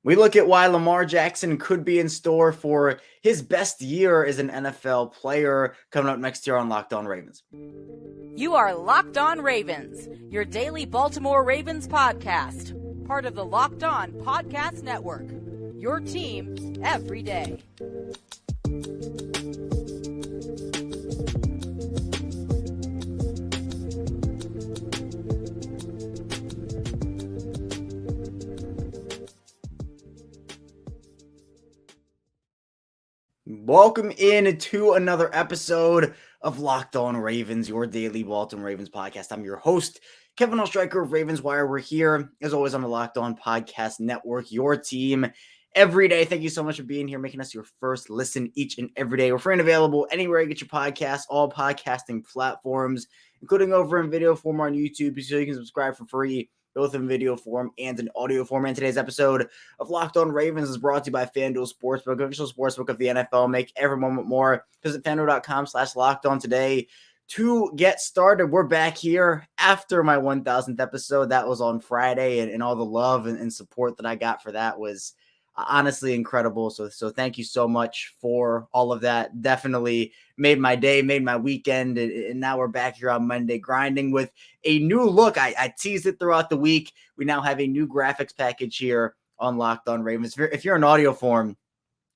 We look at why Lamar Jackson could be in store for his best year as an NFL player coming up next year on Locked On Ravens. You are Locked On Ravens, your daily Baltimore Ravens podcast, part of the Locked On Podcast Network, your team every day. Welcome in to another episode of Locked On Ravens, your daily Baltimore Ravens podcast. I'm your host, Kevin Oestreicher of Ravens Wire. We're here, as always, on the Locked On Podcast Network, your team every day. Thank you so much for being here, making us your first listen each and every day. We're free and available anywhere you get your podcasts, all podcasting platforms, including over in video form on YouTube, so you can subscribe for free, both in video form and in audio form. And today's episode of Locked On Ravens is brought to you by FanDuel Sportsbook, official sportsbook of the NFL. Make every moment more. Visit FanDuel.com/LockedOn today to get started. We're back here after my 1000th episode. That was on Friday, and all the love and support that I got for that was honestly incredible. So thank you so much for all of that. Definitely made my day, made my weekend. And now we're back here on Monday grinding with a new look. I teased it throughout the week. We now have a new graphics package here on Locked On Ravens. If you're in audio form,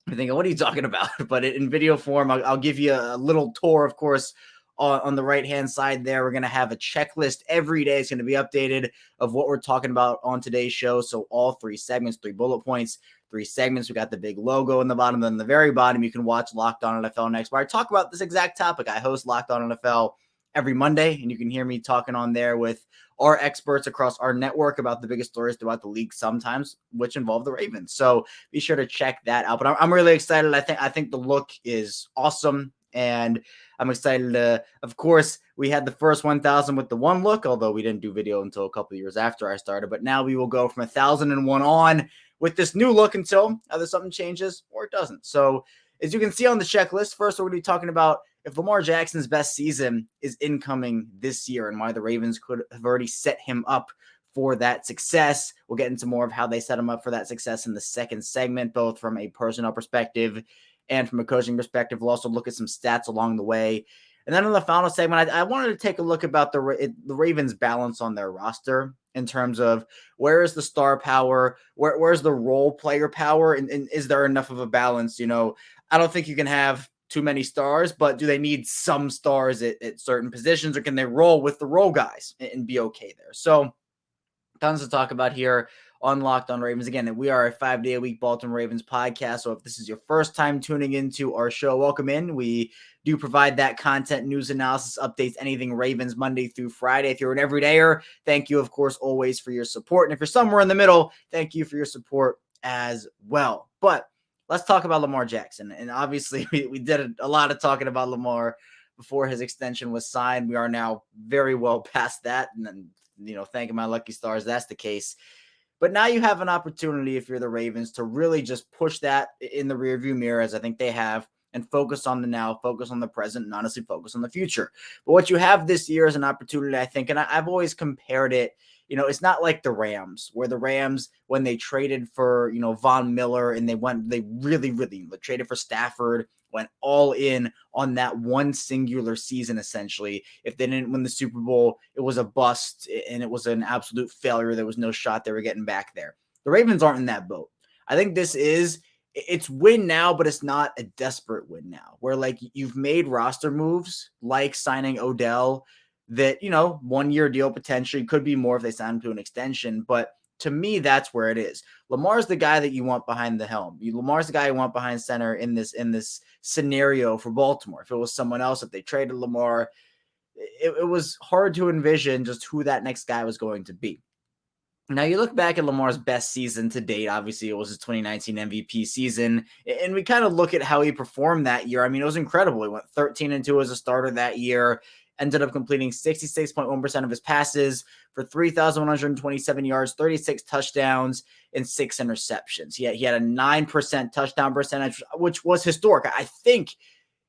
you're thinking, what are you talking about? But in video form, I'll give you a little tour, of course. On the right-hand side there, we're going to have a checklist every day. It's going to be updated of what we're talking about on today's show. So all three segments, 3 bullet points, 3 segments. We got the big logo in the bottom. Then the very bottom, you can watch Locked On NFL Next, where I talk about this exact topic. I host Locked On NFL every Monday, and you can hear me talking on there with our experts across our network about the biggest stories throughout the league, sometimes which involve the Ravens. So be sure to check that out. But I'm really excited. I think the look is awesome. And I'm excited to, of course, we had the first 1,000 with the one look, although we didn't do video until a couple of years after I started. But now we will go from 1,001 on with this new look until either something changes or it doesn't. So as you can see on the checklist, first we're going to be talking about if Lamar Jackson's best season is incoming this year and why the Ravens could have already set him up for that success. We'll get into more of how they set him up for that success in the second segment, both from a personnel perspective and from a coaching perspective. We'll also look at some stats along the way. And then in the final segment, I wanted to take a look about the Ravens' balance on their roster in terms of where is the star power, where's the role player power, and is there enough of a balance? You know, I don't think you can have too many stars, but do they need some stars at certain positions, or can they roll with the role guys and be okay there? So tons to talk about here on Locked On Ravens. Again, we are a 5-day-a-week Baltimore Ravens podcast, so if this is your first time tuning into our show, welcome in. We do provide that content, news, analysis, updates, anything Ravens Monday through Friday. If you're an everydayer, thank you, of course, always for your support. And if you're somewhere in the middle, thank you for your support as well. But let's talk about Lamar Jackson. And obviously, we did a lot of talking about Lamar before his extension was signed. We are now very well past that. And then, thanking my lucky stars, that's the case. But now you have an opportunity, if you're the Ravens, to really just push that in the rearview mirror, as I think they have, and focus on the now, focus on the present, and honestly focus on the future. But what you have this year is an opportunity, I think, and I've always compared it, it's not like the Rams, where the Rams, when they traded for, Von Miller, and they really traded for Stafford, went all in on that one singular season, essentially. If they didn't win the Super Bowl, it was a bust, and it was an absolute failure. There was no shot they were getting back there. The Ravens aren't in that boat. I think it's win now, but it's not a desperate win now, where like you've made roster moves like signing Odell that, 1-year deal potentially, could be more if they sign him to an extension. But to me, that's where it is. Lamar's the guy that you want behind the helm. Lamar's the guy you want behind center in this scenario for Baltimore. If it was someone else, if they traded Lamar, it was hard to envision just who that next guy was going to be. Now, you look back at Lamar's best season to date. Obviously, it was his 2019 MVP season, and we kind of look at how he performed that year. I mean, it was incredible. He went 13-2 as a starter that year, ended up completing 66.1% of his passes for 3,127 yards, 36 touchdowns, and 6 interceptions. He had a 9% touchdown percentage, which was historic. I think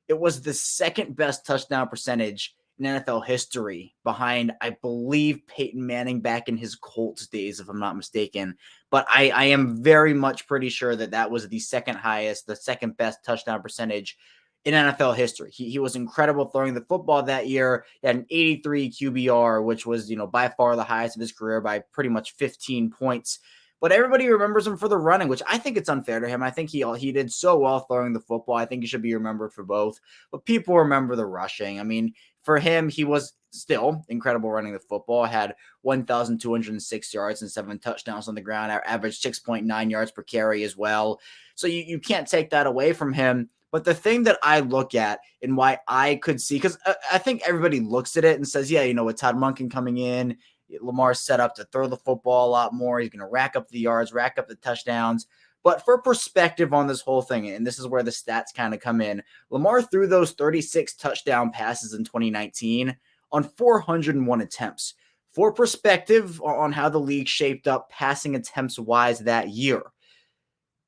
it was the second best touchdown percentage in NFL history behind, I believe, Peyton Manning back in his Colts days, if I'm not mistaken. But I am very much pretty sure that was the second highest, the second best touchdown percentage in NFL history. He was incredible throwing the football that year. He had an 83 QBR, which was, by far the highest of his career by pretty much 15 points. But everybody remembers him for the running, which I think it's unfair to him. I think he did so well throwing the football. I think he should be remembered for both. But people remember the rushing. I mean, for him, he was still incredible running the football. Had 1,206 yards and 7 touchdowns on the ground. Averaged 6.9 yards per carry as well. So you can't take that away from him. But the thing that I look at and why I could see, because I think everybody looks at it and says, yeah, with Todd Monken coming in, Lamar's set up to throw the football a lot more. He's going to rack up the yards, rack up the touchdowns. But for perspective on this whole thing, and this is where the stats kind of come in, Lamar threw those 36 touchdown passes in 2019 on 401 attempts. For perspective on how the league shaped up passing attempts wise that year,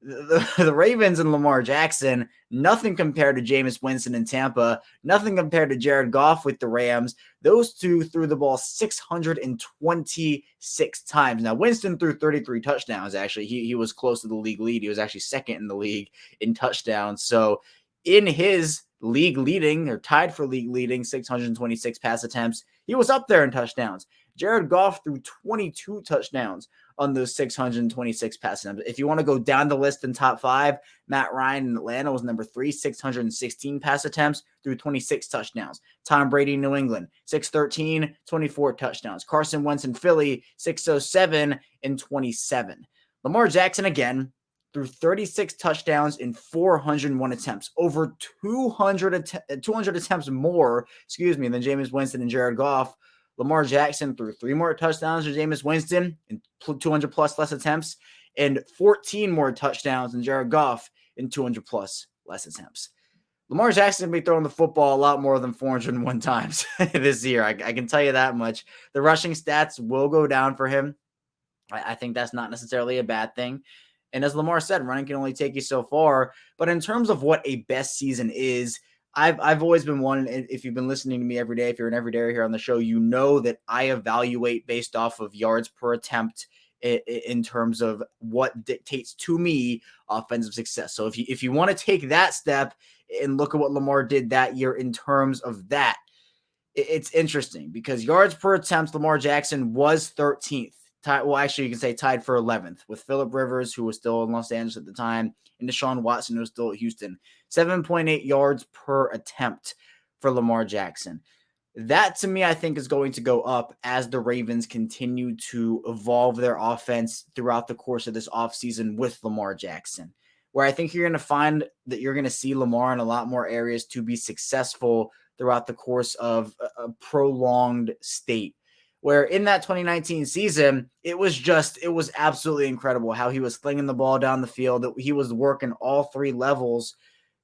the Ravens and Lamar Jackson, nothing compared to Jameis Winston in Tampa, nothing compared to Jared Goff with the Rams. Those two threw the ball 626 times. Now, Winston threw 33 touchdowns, actually. He was close to the league lead. He was actually second in the league in touchdowns. So in his league leading, or tied for league leading, 626 pass attempts, he was up there in touchdowns. Jared Goff threw 22 touchdowns on those 626 pass attempts. If you want to go down the list in top 5, Matt Ryan in Atlanta was number 3, 616 pass attempts through 26 touchdowns. Tom Brady in New England, 613, 24 touchdowns. Carson Wentz in Philly, 607 and 27. Lamar Jackson again threw 36 touchdowns in 401 attempts, over 200 attempts more, than Jameis Winston and Jared Goff. Lamar Jackson threw 3 more touchdowns than Jameis Winston in 200 plus less attempts, and 14 more touchdowns than Jared Goff in 200 plus less attempts. Lamar Jackson will be throwing the football a lot more than 401 times this year. I can tell you that much. The rushing stats will go down for him. I think that's not necessarily a bad thing. And as Lamar said, running can only take you so far. But in terms of what a best season is, I've always been one, and if you've been listening to me every day, if you're an everyday here on the show, you know that I evaluate based off of yards per attempt in terms of what dictates to me offensive success. So if you want to take that step and look at what Lamar did that year in terms of that, it's interesting because yards per attempt, Lamar Jackson was 13th. Well, actually, you can say tied for 11th with Phillip Rivers, who was still in Los Angeles at the time, and Deshaun Watson, who was still at Houston. 7.8 yards per attempt for Lamar Jackson. That, to me, I think is going to go up as the Ravens continue to evolve their offense throughout the course of this offseason with Lamar Jackson, where I think you're going to find that you're going to see Lamar in a lot more areas to be successful throughout the course of a prolonged state. Where in that 2019 season, it was absolutely incredible how he was slinging the ball down the field, that he was working all 3 levels.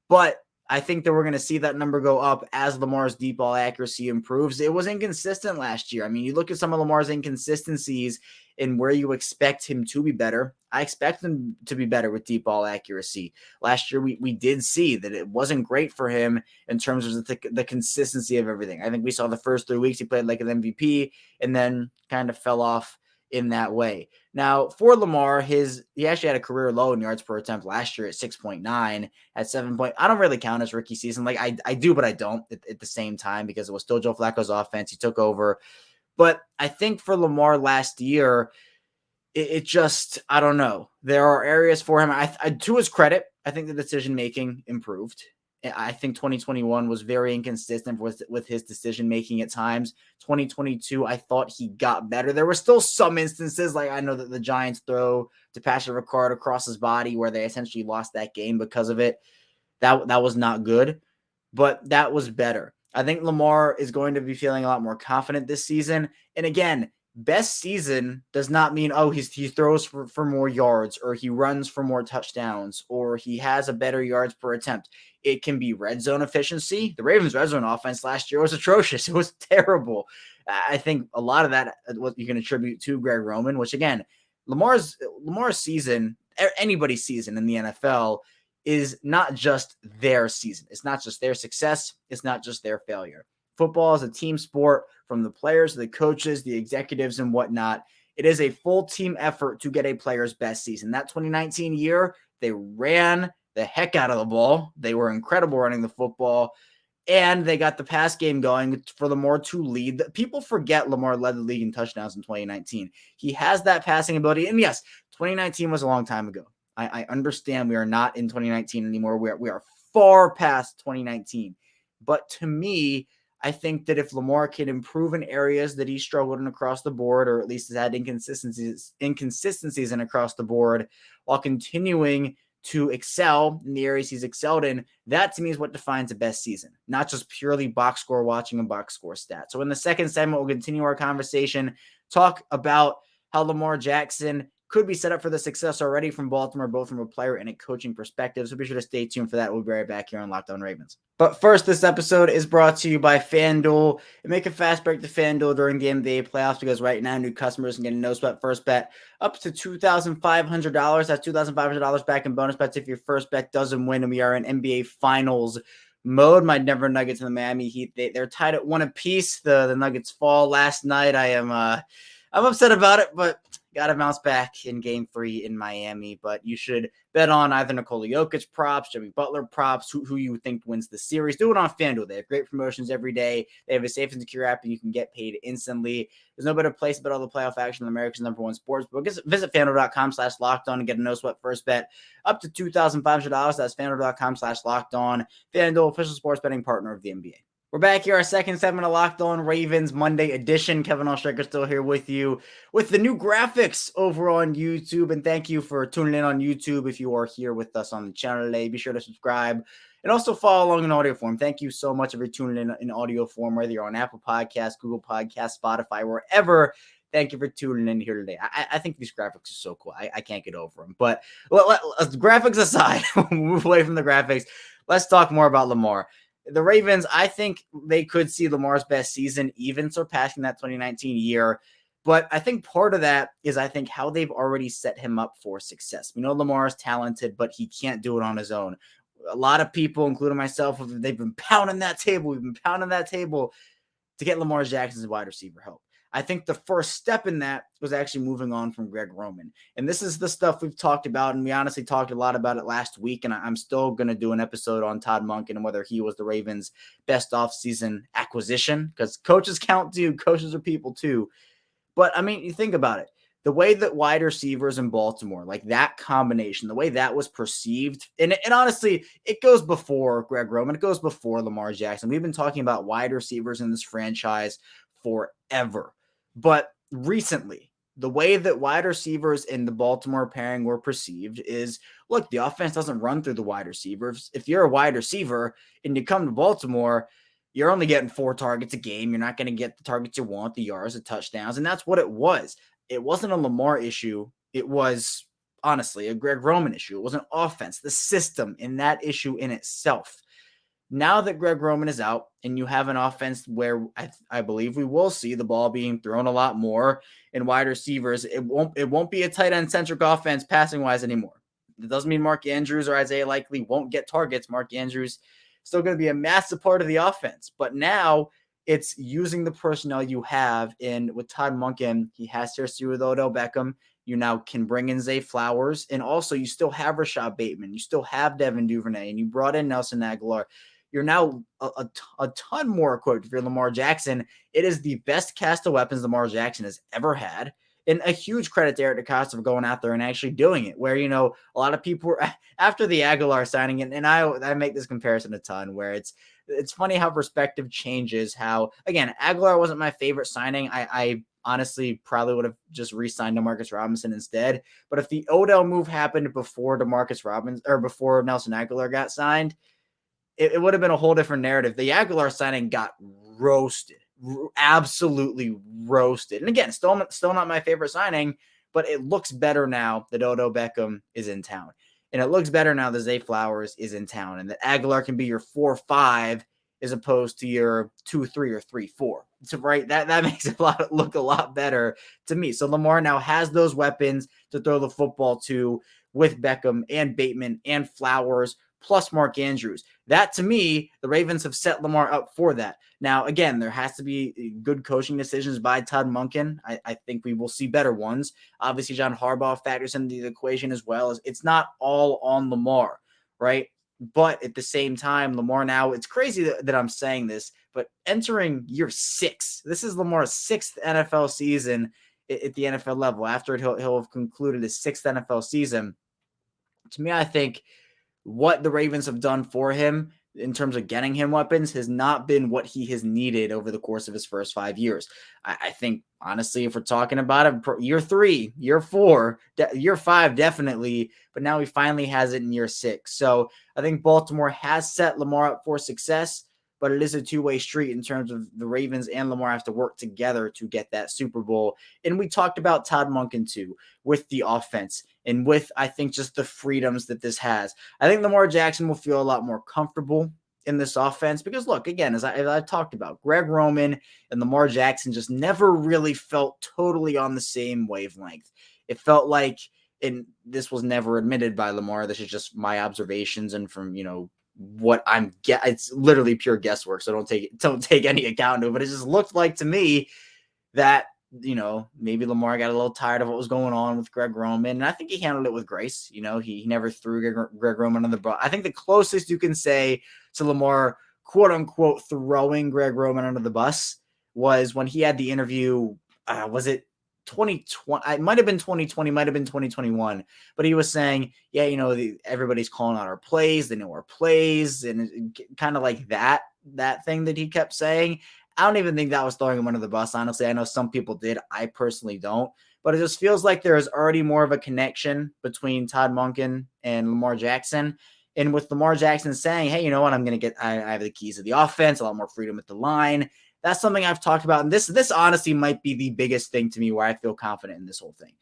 But I think that we're going to see that number go up as Lamar's deep ball accuracy improves. It was inconsistent last year. I mean, you look at some of Lamar's inconsistencies and where you expect him to be better. I expect him to be better with deep ball accuracy. Last year, we did see that it wasn't great for him in terms of the consistency of everything. I think we saw the first 3 weeks he played like an MVP and then kind of fell off in that way. Now, for Lamar, he actually had a career low in yards per attempt last year at 6.9, at 7 point. I don't really count his rookie season. Like I do, but I don't at the same time because it was still Joe Flacco's offense. He took over. But I think for Lamar last year, it just, I don't know. There are areas for him. To his credit, I think the decision-making improved. I think 2021 was very inconsistent with his decision-making at times. 2022, I thought he got better. There were still some instances, like I know that the Giants throw to Patrick Ricard across his body where they essentially lost that game because of it. That was not good, but that was better. I think Lamar is going to be feeling a lot more confident this season. And again, best season does not mean, he throws for more yards or he runs for more touchdowns or he has a better yards per attempt. It can be red zone efficiency. The Ravens red zone offense last year was atrocious. It was terrible. I think a lot of that what you can attribute to Greg Roman, which again, Lamar's season, anybody's season in the NFL is not just their season. It's not just their success. It's not just their failure. Football is a team sport, from the players, the coaches, the executives, and whatnot. It is a full team effort to get a player's best season. That 2019 year, they ran the heck out of the ball. They were incredible running the football. And they got the pass game going for Lamar to lead. People forget Lamar led the league in touchdowns in 2019. He has that passing ability. And yes, 2019 was a long time ago. I understand we are not in 2019 anymore. We are far past 2019. But to me, I think that if Lamar can improve in areas that he struggled in across the board, or at least has had inconsistencies in across the board, while continuing to excel in the areas he's excelled in, that to me is what defines the best season, not just purely box score watching and box score stats. So in the second segment, we'll continue our conversation, talk about how Lamar Jackson could be set up for the success already from Baltimore, both from a player and a coaching perspective. So be sure to stay tuned for that. We'll be right back here on Locked On Ravens. But first, this episode is brought to you by FanDuel. And make a fast break to FanDuel during the NBA playoffs, because right now new customers can get a no-sweat first bet up to $2,500. That's $2,500 back in bonus bets if your first bet doesn't win. And we are in NBA Finals mode. My Denver Nuggets and the Miami Heat, they're tied at 1 apiece. The Nuggets fall last night. I'm upset about it, but got to bounce back in Game 3 in Miami. But you should bet on either Nikola Jokic props, Jimmy Butler props, who you think wins the series. Do it on FanDuel. They have great promotions every day. They have a safe and secure app, and you can get paid instantly. There's no better place to bet all the playoff action than America's #1 sports book. Visit FanDuel.com/lockedon and get a no-sweat first bet up to $2,500. That's FanDuel.com/lockedon. FanDuel, official sports betting partner of the NBA. We're back here, our second segment of Locked On Ravens Monday edition. Kevin Oestreicher still here with you with the new graphics over on YouTube. And thank you for tuning in on YouTube. If you are here with us on the channel today, be sure to subscribe and also follow along in audio form. Thank you so much if you're tuning in audio form, whether you're on Apple Podcasts, Google Podcasts, Spotify, wherever. Thank you for tuning in here today. I think these graphics are so cool. I can't get over them. But graphics aside, we'll move away from the graphics. Let's talk more about Lamar. The Ravens, I think they could see Lamar's best season, even surpassing that 2019 year. But I think part of that is how they've already set him up for success. We know Lamar is talented, but he can't do it on his own. A lot of people, including myself, they've been pounding that table. We've been pounding that table to get Lamar Jackson's wide receiver help. I think the first step in that was actually moving on from Greg Roman. And this is the stuff we've talked about, and we honestly talked a lot about it last week, and I'm still going to do an episode on Todd Monken and whether he was the Ravens' best offseason acquisition, because coaches count too. Coaches are people too. But, I mean, you think about it. The way that wide receivers in Baltimore, like that combination, the way that was perceived, and honestly, it goes before Greg Roman. It goes before Lamar Jackson. We've been talking about wide receivers in this franchise forever. But recently, the way that wide receivers in the Baltimore pairing were perceived is, look, the offense doesn't run through the wide receivers. If you're a wide receiver and you come to Baltimore, you're only getting 4 targets a game. You're not going to get the targets you want, the yards, the touchdowns. And that's what it was. It wasn't a Lamar issue. It was, honestly, a Greg Roman issue. It was an offense, the system, and that issue in itself. Now that Greg Roman is out and you have an offense where I believe we will see the ball being thrown a lot more in wide receivers, it won't be a tight end centric offense passing wise anymore. It doesn't mean Mark Andrews or Isaiah Likely won't get targets. Mark Andrews still going to be a massive part of the offense, but now it's using the personnel you have. And with Todd Monken, he has history with Odell Beckham. You now can bring in Zay Flowers, and also you still have Rashad Bateman. You still have Devin Duvernay, and you brought in Nelson Aguilar. You're now a ton more equipped for Lamar Jackson. It is the best cast of weapons Lamar Jackson has ever had. And a huge credit to Eric DeCosta for going out there and actually doing it, where, a lot of people were after the Aguilar signing, and I make this comparison a ton, where it's funny how perspective changes. How, again, Aguilar wasn't my favorite signing. I honestly probably would have just re-signed DeMarcus Robinson instead. But if the Odell move happened before DeMarcus Robinson or before Nelson Aguilar got signed, it would have been a whole different narrative. The Aguilar signing got roasted, absolutely roasted. And again, still not my favorite signing, but it looks better now that Odell Beckham is in town. And it looks better now that Zay Flowers is in town, and that Aguilar can be your 4-5 as opposed to your 2-3 or 3-4. So, right, that makes it look a lot better to me. So Lamar now has those weapons to throw the football to with Beckham and Bateman and Flowers, plus Mark Andrews. That, to me, the Ravens have set Lamar up for that. Now, again, there has to be good coaching decisions by Todd Monken. I think we will see better ones. Obviously, John Harbaugh factors into the equation as well. It's not all on Lamar, right? But at the same time, Lamar now, it's crazy that I'm saying this, but entering year 6, this is Lamar's 6th NFL season at the NFL level. After it, he'll have concluded his 6th NFL season. To me, I think what the Ravens have done for him in terms of getting him weapons has not been what he has needed over the course of his first 5 years. I think, honestly, if we're talking about it, year 3, year 4, year 5, definitely, but now he finally has it in year 6. So I think Baltimore has set Lamar up for success, but it is a two-way street in terms of the Ravens and Lamar have to work together to get that Super Bowl. And we talked about Todd Monken too, with the offense and with, I think, just the freedoms that this has. I think Lamar Jackson will feel a lot more comfortable in this offense because, look, again, as I talked about, Greg Roman and Lamar Jackson just never really felt totally on the same wavelength. It felt like, and this was never admitted by Lamar, this is just my observations and from, what it's literally pure guesswork, so don't take any account of it, but it just looked like to me that maybe Lamar got a little tired of what was going on with Greg Roman, and I think he handled it with grace. He never threw Greg Roman on the bus. I think the closest you can say to Lamar, quote unquote, throwing Greg Roman under the bus was when he had the interview. Was it 2020? It might have been 2020, might have been 2021, but he was saying, yeah, everybody's calling out our plays, they know our plays, and kind of like that thing that he kept saying. I don't even think that was throwing him under the bus, honestly. I know some people did. I personally don't. But it just feels like there is already more of a connection between Todd Monken and Lamar Jackson. And with Lamar Jackson saying, hey, you know what, I have the keys to the offense, a lot more freedom at the line. That's something I've talked about. And this honestly might be the biggest thing to me where I feel confident in this whole thing.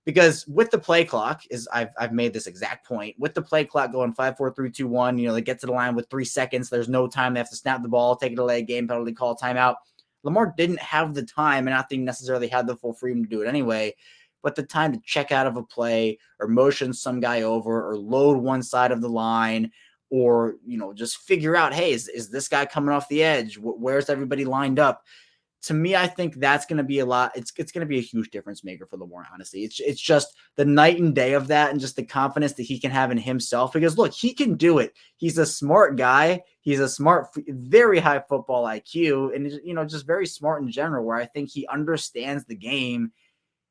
Because with the play clock, I've made this exact point, with the play clock going 5, 4, 3, 2, 1, they get to the line with 3 seconds. There's no time. They have to snap the ball, take it away, game penalty, call timeout. Lamar didn't have the time, and I think necessarily had the full freedom to do it anyway, but the time to check out of a play or motion some guy over or load one side of the line or, just figure out, hey, is this guy coming off the edge? Where's everybody lined up? To me, I think that's going to be a lot. It's going to be a huge difference maker for Lamar, honestly. It's just the night and day of that and just the confidence that he can have in himself because, look, he can do it. He's a smart guy. He's a smart, very high football IQ and, just very smart in general where I think he understands the game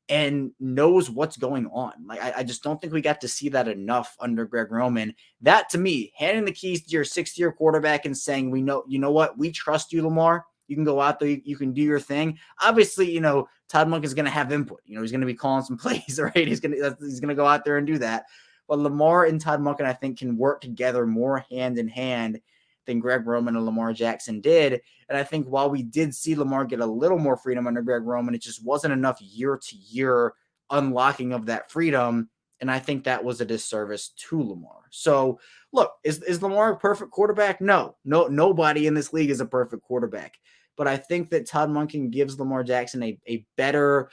and knows what's going on. Like, I just don't think we got to see that enough under Greg Roman. That, to me, handing the keys to your 6th-year quarterback and saying, you know what, we trust you, Lamar. You can go out there, you can do your thing. Obviously, Todd Monken is going to have input. He's going to be calling some plays, right? He's going to go out there and do that. But Lamar and Todd Monken, I think, can work together more hand in hand than Greg Roman and Lamar Jackson did. And I think while we did see Lamar get a little more freedom under Greg Roman, it just wasn't enough year-to-year unlocking of that freedom. And I think that was a disservice to Lamar. So, look, is Lamar a perfect quarterback? No, nobody in this league is a perfect quarterback. But I think that Todd Monken gives Lamar Jackson a better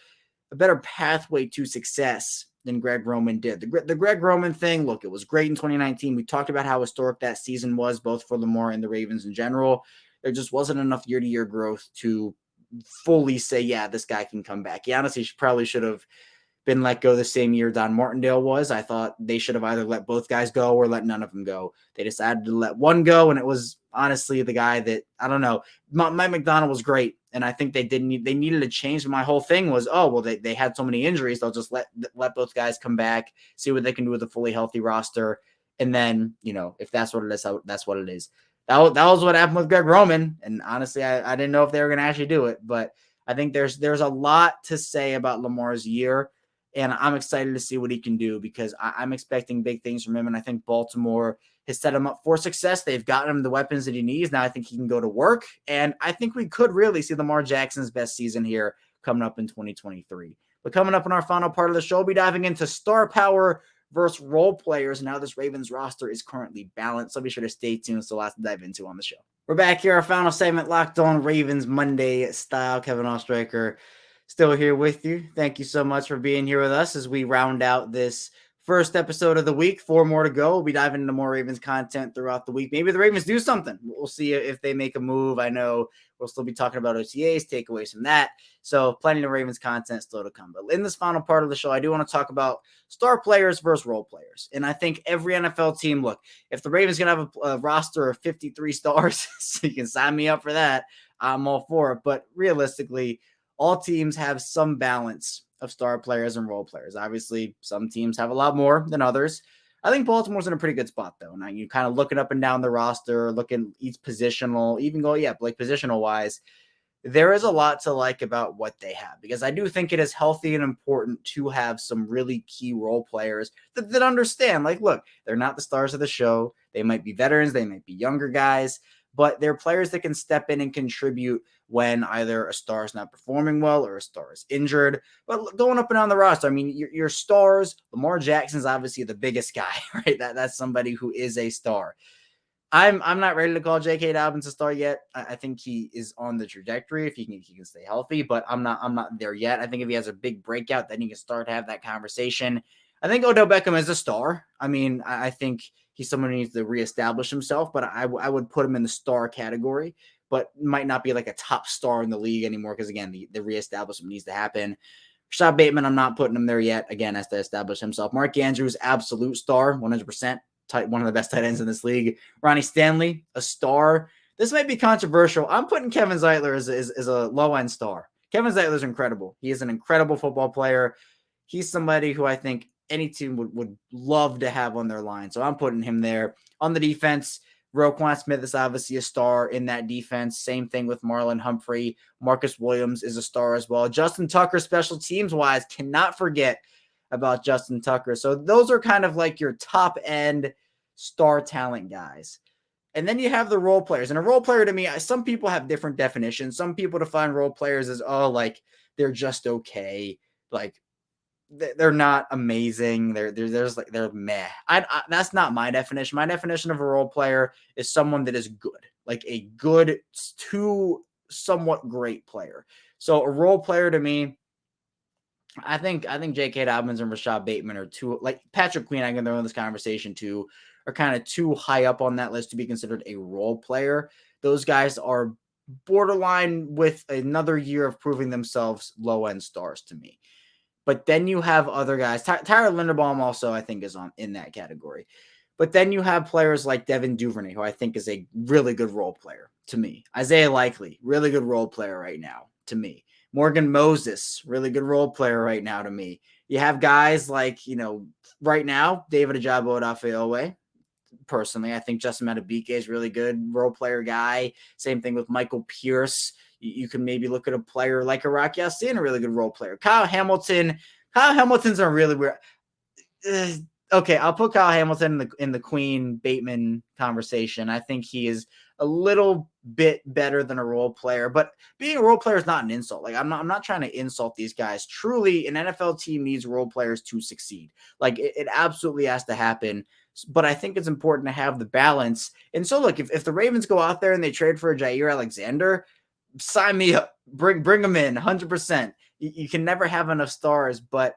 pathway to success than Greg Roman did. The Greg Roman thing, look, it was great in 2019. We talked about how historic that season was, both for Lamar and the Ravens in general. There just wasn't enough year-to-year growth to fully say, yeah, this guy can come back. He honestly probably should have been let go the same year Don Martindale was. I thought they should have either let both guys go or let none of them go. They decided to let one go, and it was honestly the guy that, I don't know, Mike McDonald was great, and I think they needed a change. My whole thing was, they had so many injuries, they'll just let both guys come back, see what they can do with a fully healthy roster, and then, if that's what it is, that's what it is. That was what happened with Greg Roman, and honestly, I didn't know if they were going to actually do it, but I think there's a lot to say about Lamar's year. And I'm excited to see what he can do because I'm expecting big things from him. And I think Baltimore has set him up for success. They've gotten him the weapons that he needs. Now I think he can go to work. And I think we could really see Lamar Jackson's best season here coming up in 2023. But coming up in our final part of the show, we'll be diving into star power versus role players and how this Ravens roster is currently balanced. So be sure to stay tuned. So lots to dive into on the show. We're back here, our final segment, Locked On Ravens Monday style. Kevin Oestreicher still here with you. Thank you so much for being here with us as we round out this First episode of the week, 4 more to go. We'll be diving into more Ravens content throughout the week. Maybe the Ravens do something. We'll see if they make a move. I know we'll still be talking about OTAs, takeaways from that. So plenty of Ravens content still to come. But in this final part of the show, I do want to talk about star players versus role players. And I think every NFL team, look, if the Ravens going to have a roster of 53 stars, so you can sign me up for that, I'm all for it. But realistically, all teams have some balance of star players and role players. Obviously, some teams have a lot more than others. I think Baltimore's in a pretty good spot, though. Now, you kind of looking up and down the roster, looking each positional, even go, like positional wise, there is a lot to like about what they have, because I do think it is healthy and important to have some really key role players that understand, like, look, they're not the stars of the show. They might be veterans. They might be younger guys, but they're players that can step in and contribute when either a star is not performing well or a star is injured. But going up and down the roster, I mean, your stars, Lamar Jackson is obviously the biggest guy, right? That's somebody who is a star. I'm not ready to call J.K. Dobbins a star yet. I think he is on the trajectory if he can stay healthy, but I'm not there yet. I think if he has a big breakout, then he can start to have that conversation. I think Odell Beckham is a star. I mean, I think he's someone who needs to reestablish himself, but I would put him in the star category, but might not be like a top star in the league anymore because, again, the reestablishment needs to happen. Rashad Bateman, I'm not putting him there yet. Again, has to establish himself. Mark Andrews, absolute star, 100%. One of the best tight ends in this league. Ronnie Stanley, a star. This might be controversial. I'm putting Kevin Zeitler as a low-end star. Kevin Zeitler is incredible. He is an incredible football player. He's somebody who I think any team would love to have on their line. So I'm putting him there. On the defense, Roquan Smith is obviously a star in that defense. Same thing with Marlon Humphrey. Marcus Williams is a star as well. Justin Tucker, special teams-wise, cannot forget about Justin Tucker. So those are kind of like your top-end star talent guys. And then you have the role players. And a role player to me, some people have different definitions. Some people define role players as, like they're just okay. Like they're not amazing. They're meh. That's not my definition. My definition of a role player is someone that is good, like a good to somewhat great player. So a role player to me, I think J.K. Dobbins and Rashad Bateman are two, like Patrick Queen, I can throw in this conversation too, are kind of too high up on that list to be considered a role player. Those guys are borderline with another year of proving themselves low-end stars to me. But then you have other guys. Tyler Linderbaum also, I think, is in that category. But then you have players like Devin Duvernay, who I think is a really good role player to me. Isaiah Likely, really good role player right now to me. Morgan Moses, really good role player right now to me. You have guys like, right now, David Ajabo Odafe. Personally, I think Justin Madubuike is really good role player guy. Same thing with Michael Pierce. You can maybe look at a player like Iraq Yassin, a really good role player. Kyle Hamilton's a really weird. Okay, I'll put Kyle Hamilton in the Queen Bateman conversation. I think he is a little bit better than a role player, but being a role player is not an insult. Like I'm not trying to insult these guys. Truly, an NFL team needs role players to succeed. Like it absolutely has to happen. But I think it's important to have the balance. And so, look, if the Ravens go out there and they trade for a Jair Alexander, sign me up. Bring them in, 100%. You can never have enough stars, but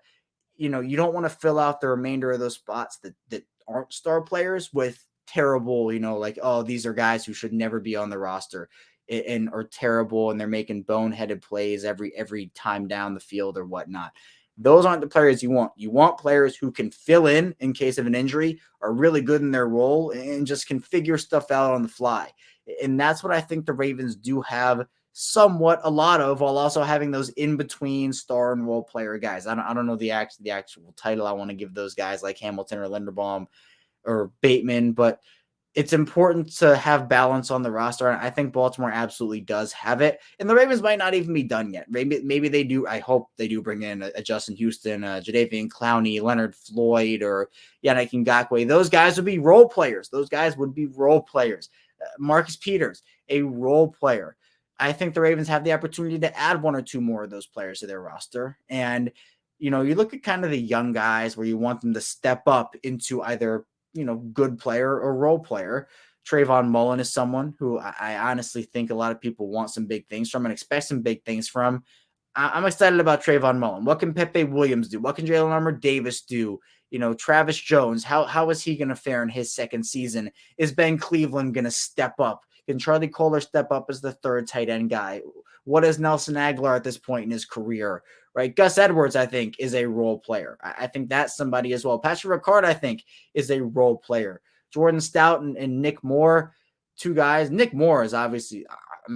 you don't want to fill out the remainder of those spots that aren't star players with terrible, like, oh, these are guys who should never be on the roster and are terrible and they're making boneheaded plays every time down the field or whatnot. Those aren't the players you want. You want players who can fill in case of an injury, are really good in their role, and just can figure stuff out on the fly. And that's what I think the Ravens do have somewhat a lot of, while also having those in-between star and role player guys. I don't know the actual title I want to give those guys like Hamilton or Linderbaum or Bateman, but it's important to have balance on the roster, and I think Baltimore absolutely does have it. And the Ravens might not even be done yet. Maybe they do. I hope they do bring in a Justin Houston, Jadeveon Clowney, Leonard Floyd, or Yannick Ngakoue. Those guys would be role players. Marcus Peters, a role player. I think the Ravens have the opportunity to add one or two more of those players to their roster. And, you look at kind of the young guys where you want them to step up into either good player or role player. Trayvon Mullen is someone who I honestly think a lot of people want some big things from and expect some big things from. I'm excited about Trayvon Mullen. What can Pepe Williams do? What can Jalen Armour Davis do? Travis Jones, how is he going to fare in his second season? Is Ben Cleveland going to step up? Can Charlie Kolar step up as the third tight end guy? What is Nelson Aguilar at this point in his career, right? Gus Edwards, I think, is a role player. I think that's somebody as well. Patrick Ricard, I think, is a role player. Jordan Stout and Nick Moore, two guys. Nick Moore is obviously,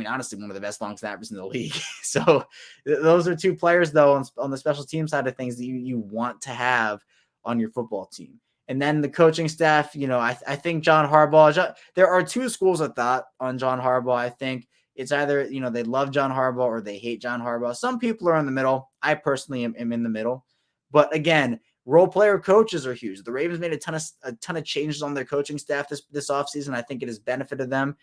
honestly, one of the best long snappers in the league. So those are two players, though, on the special team side of things that you want to have on your football team. And then the coaching staff, I think John Harbaugh, there are two schools of thought on John Harbaugh. I think it's either, they love John Harbaugh or they hate John Harbaugh. Some people are in the middle. I personally am in the middle. But again, role player coaches are huge. The Ravens made a ton of changes on their coaching staff this offseason. I think it has benefited them.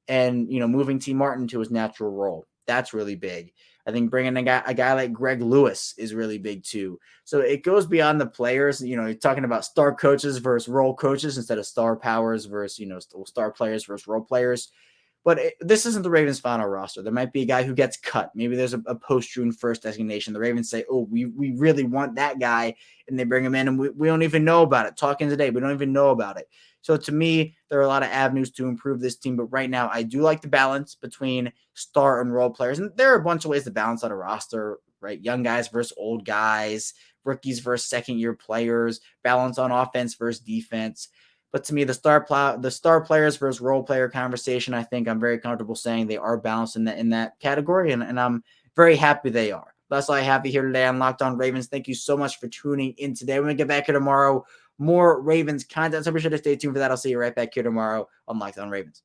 And, moving T. Martin to his natural role, that's really big. I think bringing a guy like Greg Lewis is really big too. So it goes beyond the players. You're talking about star coaches versus role coaches instead of star powers versus, star players versus role players. But this isn't the Ravens' final roster. There might be a guy who gets cut. Maybe there's a post-June 1st designation. The Ravens say, oh, we really want that guy, and they bring him in, and we don't even know about it. Talking today, we don't even know about it. So to me, there are a lot of avenues to improve this team. But right now, I do like the balance between star and role players. And there are a bunch of ways to balance out a roster, right? Young guys versus old guys, rookies versus second-year players, balance on offense versus defense. But to me, the star players versus role player conversation, I think I'm very comfortable saying they are balanced in that category, and I'm very happy they are. That's all I have here today on Locked On Ravens. Thank you so much for tuning in today. We're going to get back here tomorrow. More Ravens content, so be sure to stay tuned for that. I'll see you right back here tomorrow on Locked On Ravens.